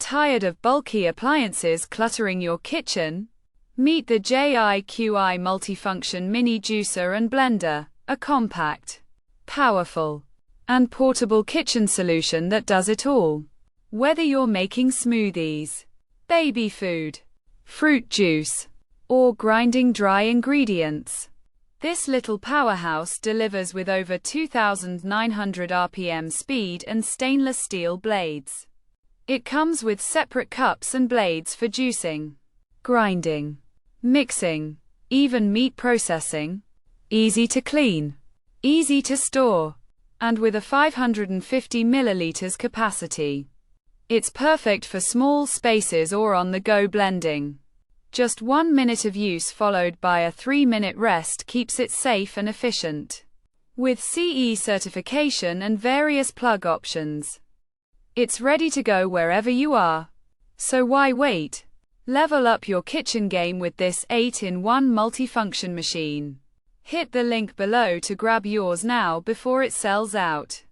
tired of bulky appliances cluttering your kitchen? Meet the JIQI Multifunction Mini Juicer and Blender, a compact, powerful, and portable kitchen solution that does it all. Whether you're making smoothies, baby food, fruit juice, or grinding dry ingredients, this little powerhouse delivers with over 2,900 RPM speed and stainless steel blades. It comes with separate cups and blades for juicing, grinding, mixing, even meat processing. Easy to clean, easy to store, and with a 550 milliliters capacity. It's perfect for small spaces or on-the-go blending. Just 1 minute of use followed by a 3-minute rest keeps it safe and efficient. With CE certification and various plug options, it's ready to go wherever you are. So why wait? Level up your kitchen game with this 8-in-1 multifunction machine. Hit the link below to grab yours now before it sells out.